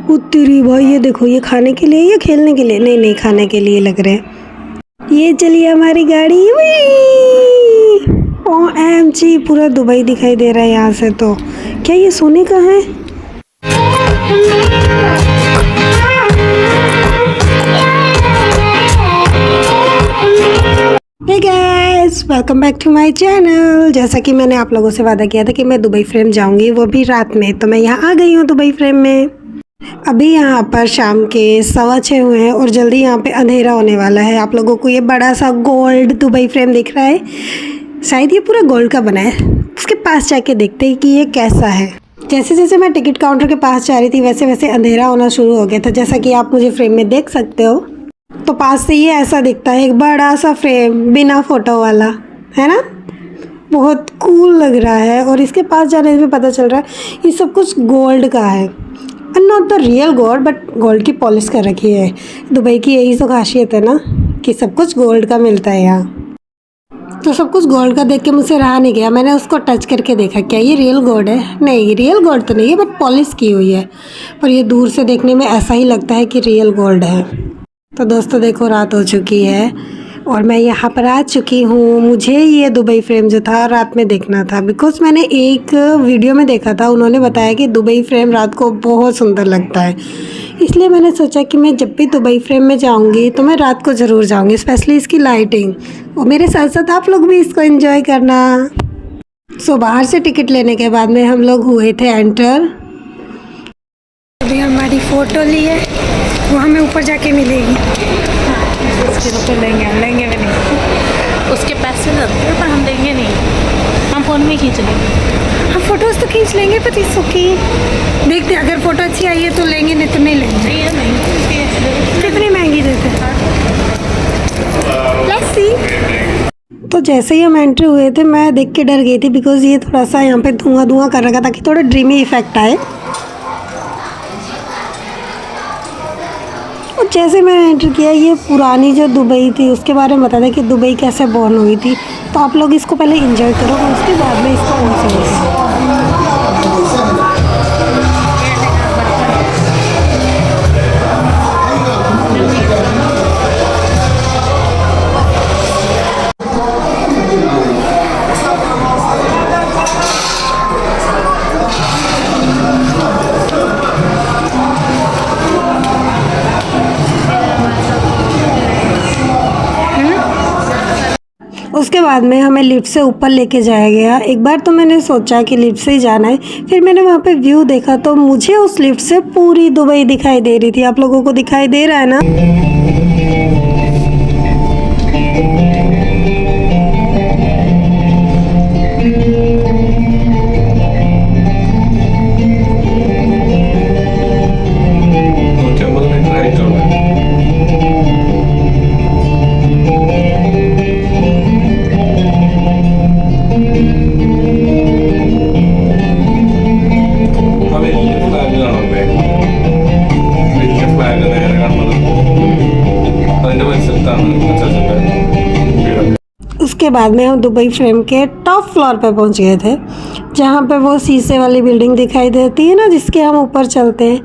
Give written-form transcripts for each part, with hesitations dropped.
उत्तरी भाई, ये देखो, ये खाने के लिए या खेलने के लिए? नहीं नहीं, खाने के लिए लग रहे हैं। ये चलिए हमारी गाड़ी। OMG, पूरा दुबई दिखाई दे रहा है यहाँ से। तो क्या ये सोने का है? Hey guys, welcome back to my channel. जैसा कि मैंने आप लोगों से वादा किया था कि मैं दुबई फ्रेम जाऊंगी, वो भी रात में, तो मैं यहाँ आ गई हूँ दुबई फ्रेम में। अभी यहाँ पर शाम के 6:15 हुए हैं और जल्दी यहाँ पे अंधेरा होने वाला है। आप लोगों को ये बड़ा सा गोल्ड दुबई फ्रेम दिख रहा है, शायद ये पूरा गोल्ड का बना है। उसके पास जाके देखते हैं कि ये कैसा है। जैसे जैसे मैं टिकट काउंटर के पास जा रही थी वैसे वैसे अंधेरा होना शुरू हो गया था, जैसा कि आप मुझे फ्रेम में देख सकते हो। तो पास से ये ऐसा दिखता है, एक बड़ा सा फ्रेम बिना फोटो वाला, है ना? बहुत कूल लग रहा है। और इसके पास जाने से पता चल रहा है ये सब कुछ गोल्ड का है, not the real gold, but gold की पॉलिश कर रखी है। दुबई की यही तो खासियत है ना, कि सब कुछ गोल्ड का मिलता है यहाँ। तो सब कुछ गोल्ड का देख के मुझसे रहा नहीं गया, मैंने उसको टच करके देखा, क्या ये रियल गोल्ड है? नहीं, रियल गोल्ड तो नहीं है, बट पॉलिश की हुई है। पर ये दूर से देखने में ऐसा ही लगता है कि रियल गोल्ड है। तो दोस्तों देखो, रात हो चुकी है और मैं यहाँ पर आ चुकी हूँ। मुझे ये दुबई फ्रेम जो था रात में देखना था, बिकॉज मैंने एक वीडियो में देखा था, उन्होंने बताया कि दुबई फ्रेम रात को बहुत सुंदर लगता है। इसलिए मैंने सोचा कि मैं जब भी दुबई फ्रेम में जाऊँगी तो मैं रात को ज़रूर जाऊँगी, स्पेशली इसकी लाइटिंग, और मेरे साथ साथ आप लोग भी इसको एंजॉय करना। सो बाहर से टिकट लेने के बाद में हम लोग हुए थे एंटर। अभी हमारी फ़ोटो ली है, वो हमें ऊपर जाके मिलेगी। उसके तो लेंगे भी नहीं, उसके पैसे लगते हैं पर हम देंगे नहीं, हम फ़ोन में खींच लेंगे। हम फ़ोटोज़ तो खींच लेंगे, पर इस ओके, देखते अगर फ़ोटो अच्छी आई है तो लेंगे, नहीं तो नहीं लेंगे। कितनी महंगी देते हैं? Let's see. तो जैसे ही हम एंट्री हुए थे मैं देख के डर गई थी, बिकॉज ये थोड़ा सा यहाँ पे धुआं धुआं कर रखा था कि थोड़ा ड्रीमी इफेक्ट आए। और जैसे मैंने एंटर किया, ये पुरानी जो दुबई थी उसके बारे में बता दें कि दुबई कैसे बॉर्न हुई थी। तो आप लोग इसको पहले एंजॉय करो और उसके बाद में इसको ऑन करो। उसके बाद में हमें लिफ्ट से ऊपर लेके जाया गया। एक बार तो मैंने सोचा कि लिफ्ट से ही जाना है, फिर मैंने वहाँ पे व्यू देखा तो मुझे उस लिफ्ट से पूरी दुबई दिखाई दे रही थी। आप लोगों को दिखाई दे रहा है ना? उसके बाद में हम दुबई फ्रेम के टॉप फ्लोर पे पहुंच गए थे, जहाँ पे वो शीशे वाली बिल्डिंग दिखाई देती है ना, जिसके हम ऊपर चलते हैं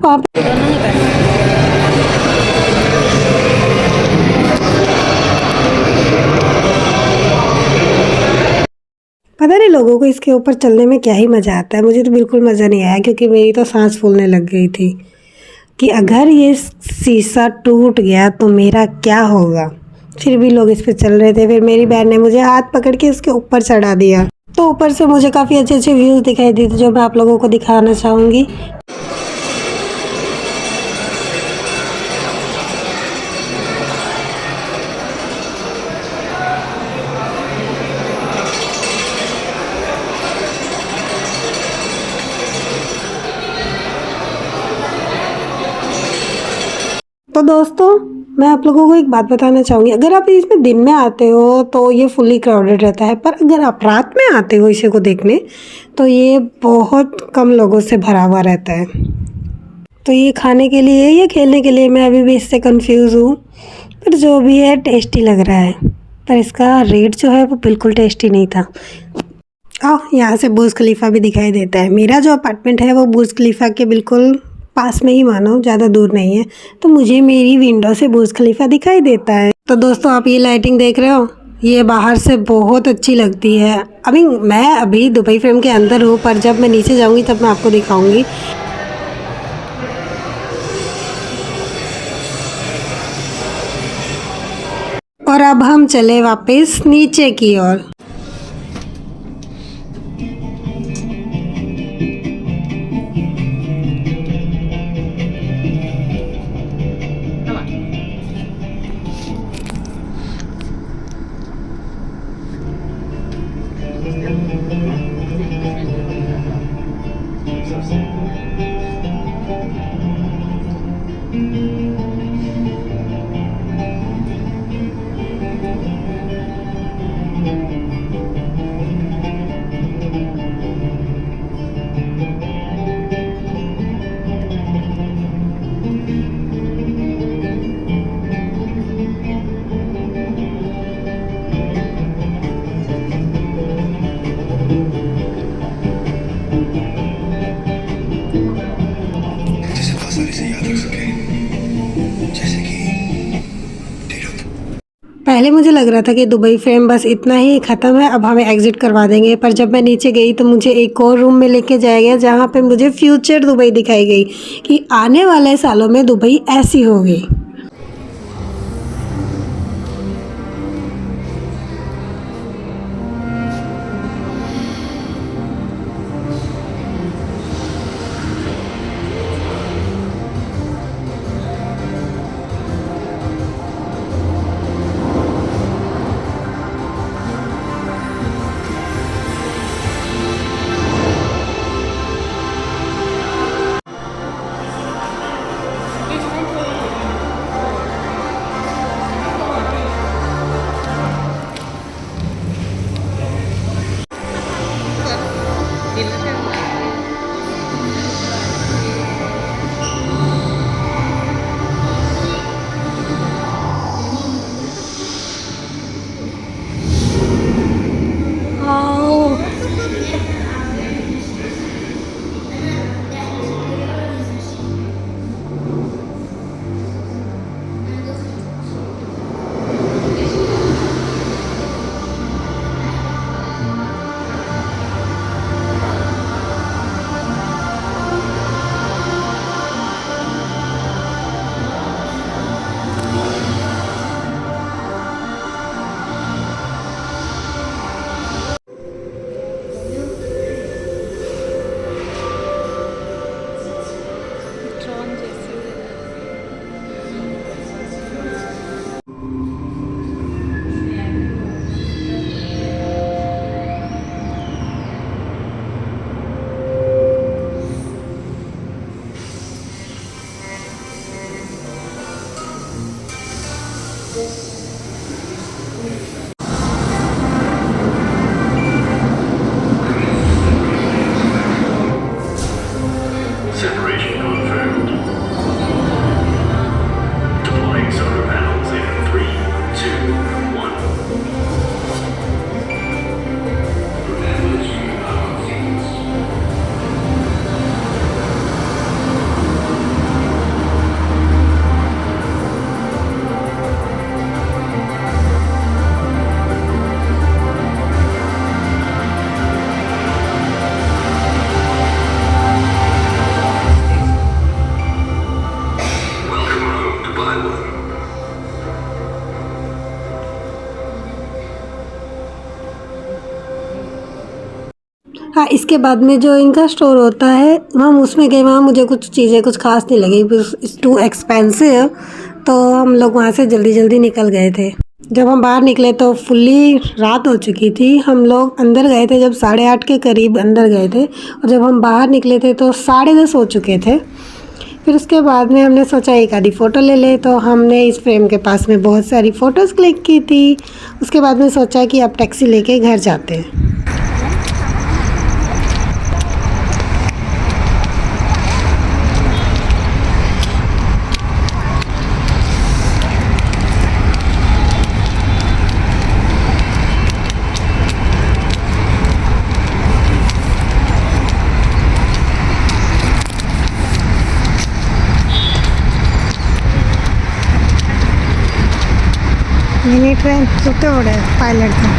वहाँ पे। पता नहीं लोगों को इसके ऊपर चलने में क्या ही मज़ा आता है, मुझे तो बिल्कुल मज़ा नहीं आया, क्योंकि मेरी तो सांस फूलने लग गई थी कि अगर ये शीशा टूट गया तो मेरा क्या होगा। फिर भी लोग इस पे चल रहे थे। फिर मेरी बहन ने मुझे हाथ पकड़ के उसके ऊपर चढ़ा दिया। तो ऊपर से मुझे काफ़ी अच्छे अच्छे व्यूज़ दिखाई दिए थे, जो मैं आप लोगों को दिखाना चाहूँगी। तो दोस्तों, मैं आप लोगों को एक बात बताना चाहूँगी, अगर आप इसमें दिन में आते हो तो ये फुली क्राउडेड रहता है, पर अगर आप रात में आते हो इसे को देखने तो ये बहुत कम लोगों से भरा हुआ रहता है। तो ये खाने के लिए या खेलने के लिए मैं अभी भी इससे कंफ्यूज हूँ, पर जो भी है टेस्टी लग रहा है। पर इसका रेट जो है वो बिल्कुल टेस्टी नहीं था। यहाँ से बुर्ज खलीफा भी दिखाई देता है। मेरा जो अपार्टमेंट है वो बुर्ज खलीफा के बिल्कुल पास में ही मानो, ज़्यादा दूर नहीं है। तो मुझे मेरी विंडो से बुर्ज खलीफा दिखाई देता है। तो दोस्तों आप ये लाइटिंग देख रहे हो, ये बाहर से बहुत अच्छी लगती है। मैं अभी दुबई फ्रेम के अंदर हूँ, पर जब मैं नीचे जाऊँगी तब मैं आपको दिखाऊँगी। और अब हम चले वापस नीचे की ओर। पहले मुझे लग रहा था कि दुबई फ्रेम बस इतना ही ख़त्म है, अब हमें एग्ज़िट करवा देंगे। पर जब मैं नीचे गई तो मुझे एक और रूम में लेके जाया गया, जहाँ पे मुझे फ्यूचर दुबई दिखाई गई कि आने वाले सालों में दुबई ऐसी होगी। Separation confirmed. Deploying solar panels in 3, 2, 1. Welcome home, Dubai One. हाँ, इसके बाद में जो इनका स्टोर होता है हम उसमें गए। वहाँ मुझे कुछ चीज़ें कुछ खास नहीं लगी, इट्स टू एक्सपेंसिव। तो हम लोग वहाँ से जल्दी जल्दी निकल गए थे। जब हम बाहर निकले तो फुल्ली रात हो चुकी थी। हम लोग अंदर गए थे जब 8:30 के करीब अंदर गए थे, और जब हम बाहर निकले थे तो 10:30 हो चुके थे। फिर उसके बाद में हमने सोचा एक आधी फ़ोटो ले ले, तो हमने इस फ्रेम के पास में बहुत सारी फ़ोटोज़ क्लिक की थी। उसके बाद में सोचा कि अब टैक्सी लेके घर जाते हैं। मिनी ट्रेन कितने बड़े पायलट का।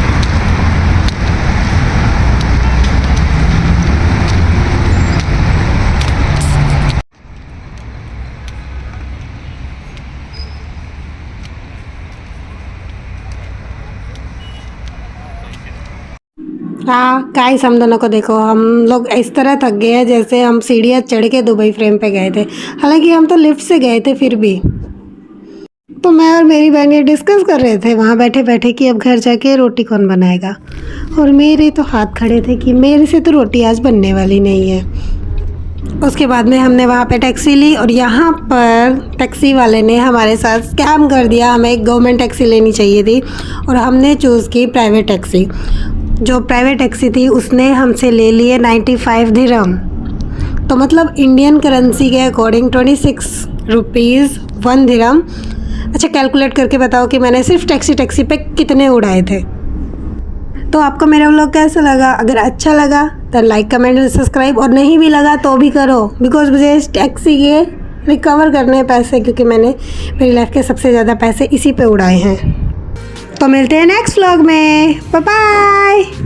हाँ गाइस, हम दोनों को देखो, हम लोग इस तरह थक गए हैं जैसे हम सीढ़ियाँ चढ़ के दुबई फ्रेम पे गए थे। हालांकि हम तो लिफ्ट से गए थे फिर भी। तो मैं और मेरी बहन ये डिस्कस कर रहे थे वहाँ बैठे बैठे कि अब घर जाके रोटी कौन बनाएगा। और मेरे तो हाथ खड़े थे कि मेरे से तो रोटी आज बनने वाली नहीं है। उसके बाद में हमने वहाँ पे टैक्सी ली और यहाँ पर टैक्सी वाले ने हमारे साथ स्कैम कर दिया। हमें एक गवर्नमेंट टैक्सी लेनी चाहिए थी और हमने चूज़ की प्राइवेट टैक्सी। जो प्राइवेट टैक्सी थी उसने हमसे ले लिए 95 दिरहम, तो मतलब इंडियन करेंसी के अकॉर्डिंग 26 रुपीज़ 1 दिरहम। अच्छा, कैलकुलेट करके बताओ कि मैंने सिर्फ टैक्सी पे कितने उड़ाए थे। तो आपको मेरा व्लॉग कैसा लगा? अगर अच्छा लगा तो लाइक कमेंट और सब्सक्राइब, और नहीं भी लगा तो भी करो, बिकॉज मुझे इस टैक्सी के रिकवर करने हैं पैसे, क्योंकि मैंने मेरी लाइफ के सबसे ज़्यादा पैसे इसी पे उड़ाए हैं। तो मिलते हैं नेक्स्ट व्लॉग में। Bye bye.